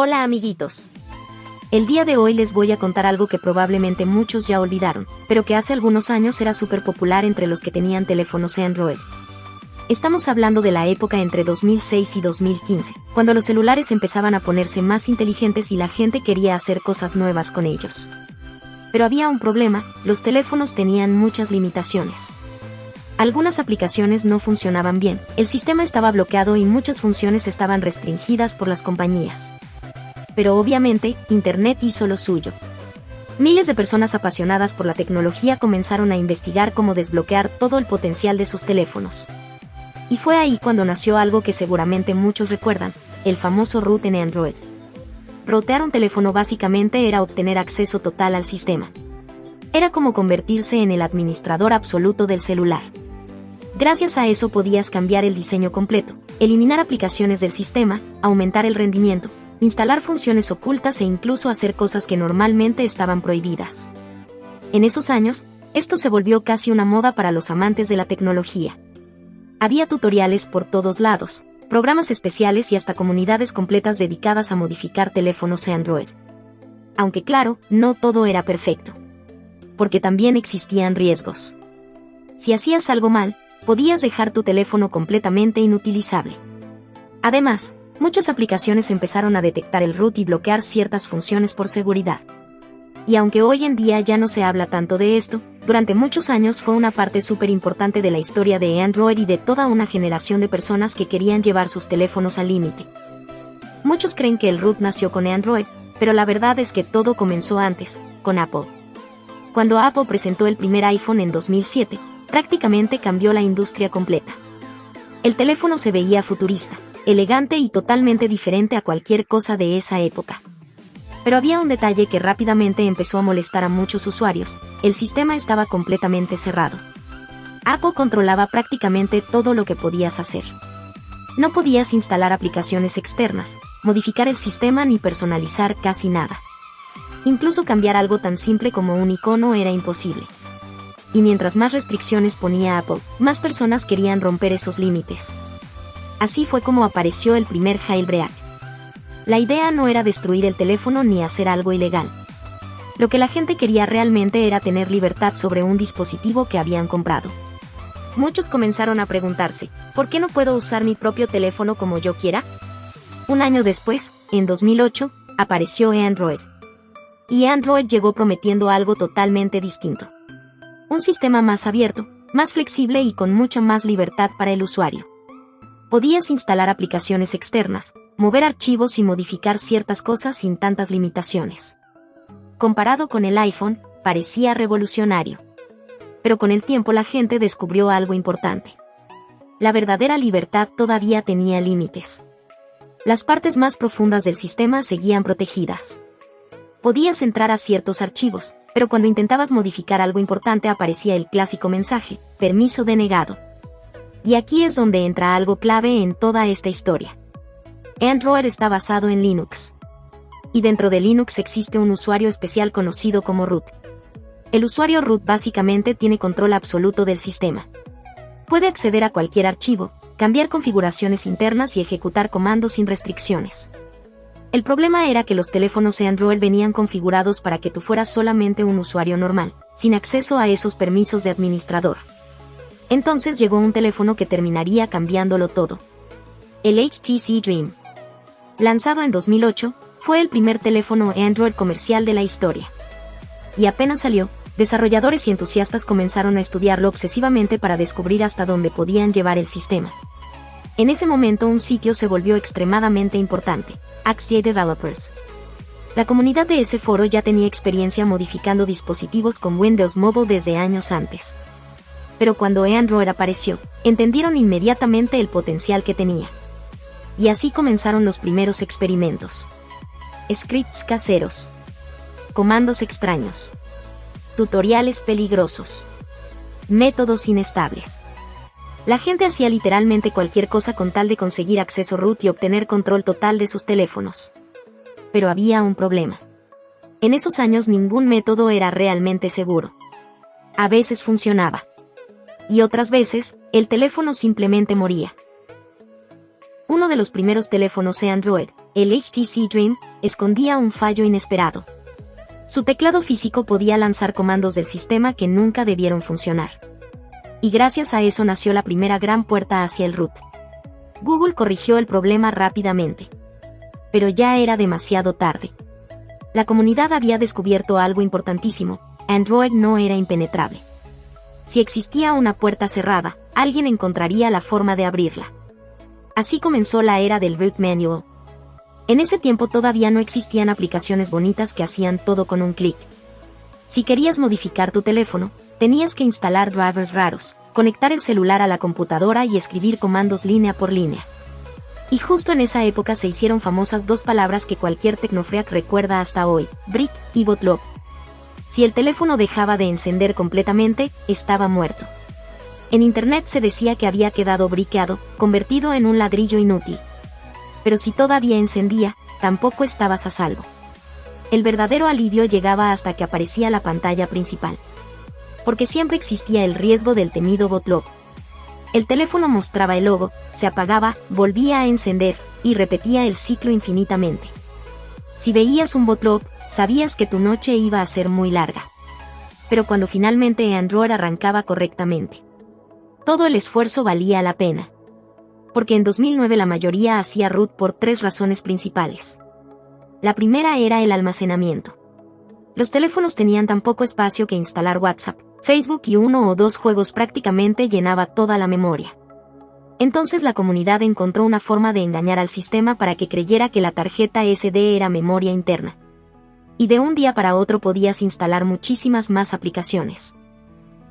Hola amiguitos. El día de hoy les voy a contar algo que probablemente muchos ya olvidaron, pero que hace algunos años era súper popular entre los que tenían teléfonos Android. Estamos hablando de la época entre 2006 y 2015, cuando los celulares empezaban a ponerse más inteligentes y la gente quería hacer cosas nuevas con ellos. Pero había un problema, los teléfonos tenían muchas limitaciones. Algunas aplicaciones no funcionaban bien, el sistema estaba bloqueado y muchas funciones estaban restringidas por las compañías. Pero obviamente, Internet hizo lo suyo. Miles de personas apasionadas por la tecnología comenzaron a investigar cómo desbloquear todo el potencial de sus teléfonos. Y fue ahí cuando nació algo que seguramente muchos recuerdan, el famoso root en Android. Rootear un teléfono básicamente era obtener acceso total al sistema. Era como convertirse en el administrador absoluto del celular. Gracias a eso podías cambiar el diseño completo, eliminar aplicaciones del sistema, aumentar el rendimiento, instalar funciones ocultas e incluso hacer cosas que normalmente estaban prohibidas. En esos años, esto se volvió casi una moda para los amantes de la tecnología. Había tutoriales por todos lados, programas especiales y hasta comunidades completas dedicadas a modificar teléfonos Android. Aunque claro, no todo era perfecto. Porque también existían riesgos. Si hacías algo mal, podías dejar tu teléfono completamente inutilizable. Además, muchas aplicaciones empezaron a detectar el root y bloquear ciertas funciones por seguridad. Y aunque hoy en día ya no se habla tanto de esto, durante muchos años fue una parte súper importante de la historia de Android y de toda una generación de personas que querían llevar sus teléfonos al límite. Muchos creen que el root nació con Android, pero la verdad es que todo comenzó antes, con Apple. Cuando Apple presentó el primer iPhone en 2007, prácticamente cambió la industria completa. El teléfono se veía futurista, elegante y totalmente diferente a cualquier cosa de esa época. Pero había un detalle que rápidamente empezó a molestar a muchos usuarios: el sistema estaba completamente cerrado. Apple controlaba prácticamente todo lo que podías hacer. No podías instalar aplicaciones externas, modificar el sistema ni personalizar casi nada. Incluso cambiar algo tan simple como un icono era imposible. Y mientras más restricciones ponía Apple, más personas querían romper esos límites. Así fue como apareció el primer jailbreak. La idea no era destruir el teléfono ni hacer algo ilegal. Lo que la gente quería realmente era tener libertad sobre un dispositivo que habían comprado. Muchos comenzaron a preguntarse, ¿por qué no puedo usar mi propio teléfono como yo quiera? Un año después, en 2008, apareció Android. Y Android llegó prometiendo algo totalmente distinto. Un sistema más abierto, más flexible y con mucha más libertad para el usuario. Podías instalar aplicaciones externas, mover archivos y modificar ciertas cosas sin tantas limitaciones. Comparado con el iPhone, parecía revolucionario. Pero con el tiempo la gente descubrió algo importante. La verdadera libertad todavía tenía límites. Las partes más profundas del sistema seguían protegidas. Podías entrar a ciertos archivos, pero cuando intentabas modificar algo importante aparecía el clásico mensaje: permiso denegado. Y aquí es donde entra algo clave en toda esta historia. Android está basado en Linux. Y dentro de Linux existe un usuario especial conocido como root. El usuario root básicamente tiene control absoluto del sistema. Puede acceder a cualquier archivo, cambiar configuraciones internas y ejecutar comandos sin restricciones. El problema era que los teléfonos Android venían configurados para que tú fueras solamente un usuario normal, sin acceso a esos permisos de administrador. Entonces llegó un teléfono que terminaría cambiándolo todo. El HTC Dream. Lanzado en 2008, fue el primer teléfono Android comercial de la historia. Y apenas salió, desarrolladores y entusiastas comenzaron a estudiarlo obsesivamente para descubrir hasta dónde podían llevar el sistema. En ese momento un sitio se volvió extremadamente importante: AXJ Developers. La comunidad de ese foro ya tenía experiencia modificando dispositivos con Windows Mobile desde años antes. Pero cuando Android apareció, entendieron inmediatamente el potencial que tenía. Y así comenzaron los primeros experimentos. Scripts caseros. Comandos extraños. Tutoriales peligrosos. Métodos inestables. La gente hacía literalmente cualquier cosa con tal de conseguir acceso root y obtener control total de sus teléfonos. Pero había un problema. En esos años ningún método era realmente seguro. A veces funcionaba. Y otras veces, el teléfono simplemente moría. Uno de los primeros teléfonos Android, el HTC Dream, escondía un fallo inesperado. Su teclado físico podía lanzar comandos del sistema que nunca debieron funcionar. Y gracias a eso nació la primera gran puerta hacia el root. Google corrigió el problema rápidamente. Pero ya era demasiado tarde. La comunidad había descubierto algo importantísimo: Android no era impenetrable. Si existía una puerta cerrada, alguien encontraría la forma de abrirla. Así comenzó la era del root manual. En ese tiempo todavía no existían aplicaciones bonitas que hacían todo con un clic. Si querías modificar tu teléfono, tenías que instalar drivers raros, conectar el celular a la computadora y escribir comandos línea por línea. Y justo en esa época se hicieron famosas dos palabras que cualquier tecnofreak recuerda hasta hoy: brick y bootloop. Si el teléfono dejaba de encender completamente, estaba muerto. En internet se decía que había quedado briqueado, convertido en un ladrillo inútil. Pero si todavía encendía, tampoco estabas a salvo. El verdadero alivio llegaba hasta que aparecía la pantalla principal. Porque siempre existía el riesgo del temido bootloop. El teléfono mostraba el logo, se apagaba, volvía a encender, y repetía el ciclo infinitamente. Si veías un bootloop, sabías que tu noche iba a ser muy larga. Pero cuando finalmente Android arrancaba correctamente, todo el esfuerzo valía la pena. Porque en 2009 la mayoría hacía root por tres razones principales. La primera era el almacenamiento. Los teléfonos tenían tan poco espacio que instalar WhatsApp, Facebook y uno o dos juegos prácticamente llenaba toda la memoria. Entonces la comunidad encontró una forma de engañar al sistema para que creyera que la tarjeta SD era memoria interna. Y de un día para otro podías instalar muchísimas más aplicaciones.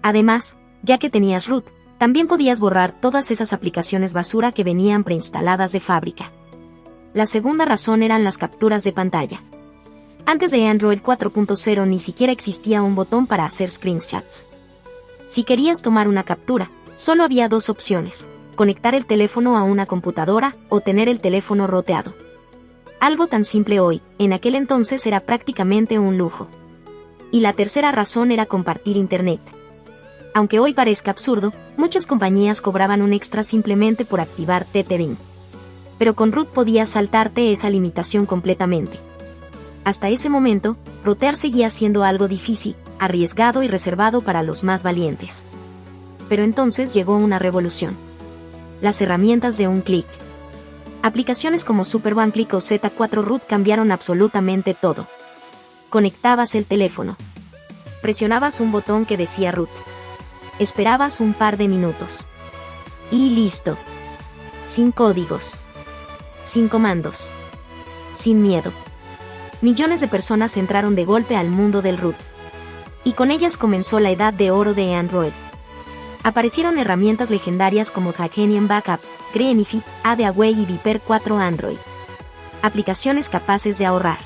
Además, ya que tenías root, también podías borrar todas esas aplicaciones basura que venían preinstaladas de fábrica. La segunda razón eran las capturas de pantalla. Antes de Android 4.0 ni siquiera existía un botón para hacer screenshots. Si querías tomar una captura, solo había dos opciones: conectar el teléfono a una computadora o tener el teléfono roteado. Algo tan simple hoy, en aquel entonces era prácticamente un lujo. Y la tercera razón era compartir internet. Aunque hoy parezca absurdo, muchas compañías cobraban un extra simplemente por activar tethering. Pero con root podías saltarte esa limitación completamente. Hasta ese momento, rotear seguía siendo algo difícil, arriesgado y reservado para los más valientes. Pero entonces llegó una revolución. Las herramientas de un clic. Aplicaciones como Super OneClick o Z4 Root cambiaron absolutamente todo. Conectabas el teléfono. Presionabas un botón que decía root. Esperabas un par de minutos. Y listo. Sin códigos. Sin comandos. Sin miedo. Millones de personas entraron de golpe al mundo del root. Y con ellas comenzó la edad de oro de Android. Aparecieron herramientas legendarias como Titanium Backup, Greenify, AdeAway y Viper 4 Android. Aplicaciones capaces de ahorrar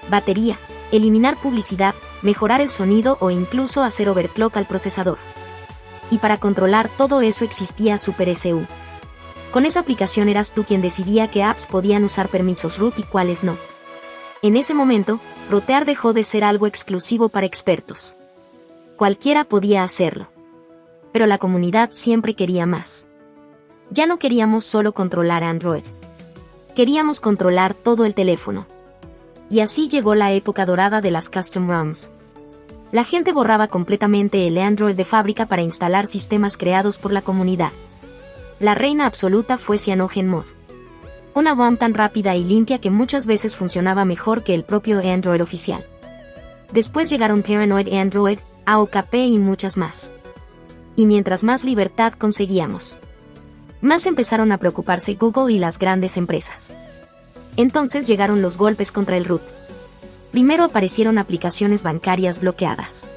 batería, eliminar publicidad, mejorar el sonido o incluso hacer overclock al procesador. Y para controlar todo eso existía SuperSU. Con esa aplicación eras tú quien decidía qué apps podían usar permisos root y cuáles no. En ese momento, rotear dejó de ser algo exclusivo para expertos. Cualquiera podía hacerlo. Pero la comunidad siempre quería más. Ya no queríamos solo controlar Android. Queríamos controlar todo el teléfono. Y así llegó la época dorada de las custom ROMs. La gente borraba completamente el Android de fábrica para instalar sistemas creados por la comunidad. La reina absoluta fue CyanogenMod. Una ROM tan rápida y limpia que muchas veces funcionaba mejor que el propio Android oficial. Después llegaron Paranoid Android, AOKP y muchas más. Y mientras más libertad conseguíamos, más empezaron a preocuparse Google y las grandes empresas. Entonces llegaron los golpes contra el root. Primero aparecieron aplicaciones bancarias bloqueadas.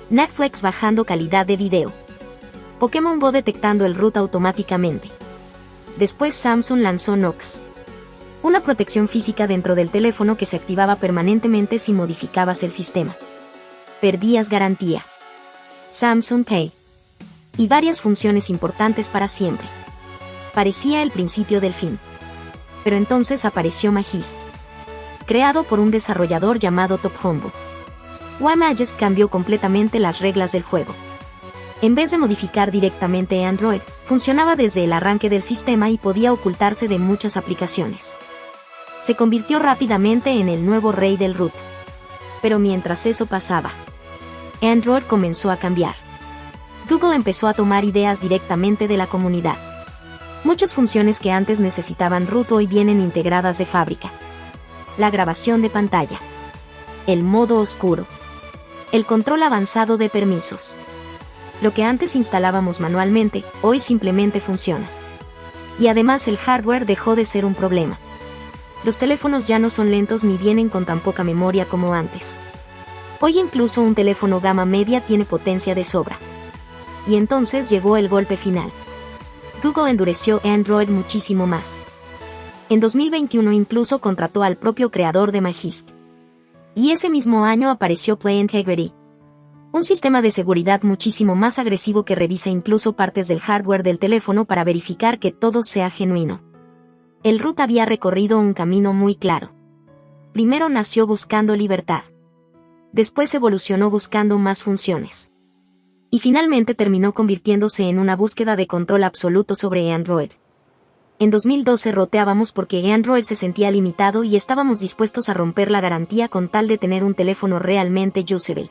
Netflix bajando calidad de video. Pokémon Go detectando el root automáticamente. Después Samsung lanzó Knox, una protección física dentro del teléfono que se activaba permanentemente si modificabas el sistema. Perdías garantía. Samsung Pay. Y varias funciones importantes para siempre. Parecía el principio del fin. Pero entonces apareció Magisk, creado por un desarrollador llamado Top Humble. WiMagisk cambió completamente las reglas del juego. En vez de modificar directamente Android, funcionaba desde el arranque del sistema y podía ocultarse de muchas aplicaciones. Se convirtió rápidamente en el nuevo rey del root. Pero mientras eso pasaba, Android comenzó a cambiar. Google empezó a tomar ideas directamente de la comunidad. Muchas funciones que antes necesitaban root hoy vienen integradas de fábrica. La grabación de pantalla, el modo oscuro, el control avanzado de permisos. Lo que antes instalábamos manualmente, hoy simplemente funciona. Y además el hardware dejó de ser un problema. Los teléfonos ya no son lentos ni vienen con tan poca memoria como antes. Hoy incluso un teléfono gama media tiene potencia de sobra. Y entonces llegó el golpe final. Google endureció Android muchísimo más. En 2021 incluso contrató al propio creador de Magisk. Y ese mismo año apareció Play Integrity, un sistema de seguridad muchísimo más agresivo que revisa incluso partes del hardware del teléfono para verificar que todo sea genuino. El root había recorrido un camino muy claro. Primero nació buscando libertad. Después evolucionó buscando más funciones. Y finalmente terminó convirtiéndose en una búsqueda de control absoluto sobre Android. En 2012 roteábamos porque Android se sentía limitado y estábamos dispuestos a romper la garantía con tal de tener un teléfono realmente usable.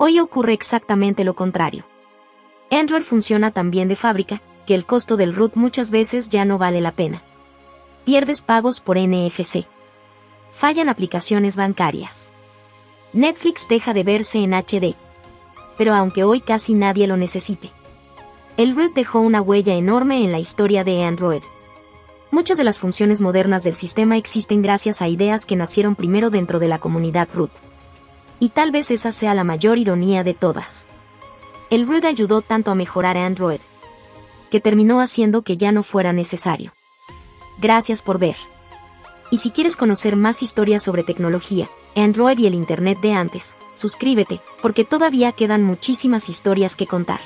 Hoy ocurre exactamente lo contrario. Android funciona tan bien de fábrica, que el costo del root muchas veces ya no vale la pena. Pierdes pagos por NFC. Fallan aplicaciones bancarias. Netflix deja de verse en HD. Pero aunque hoy casi nadie lo necesite, el root dejó una huella enorme en la historia de Android. Muchas de las funciones modernas del sistema existen gracias a ideas que nacieron primero dentro de la comunidad root. Y tal vez esa sea la mayor ironía de todas. El root ayudó tanto a mejorar Android, que terminó haciendo que ya no fuera necesario. Gracias por ver. Y si quieres conocer más historias sobre tecnología, Android y el Internet de antes, suscríbete, porque todavía quedan muchísimas historias que contar.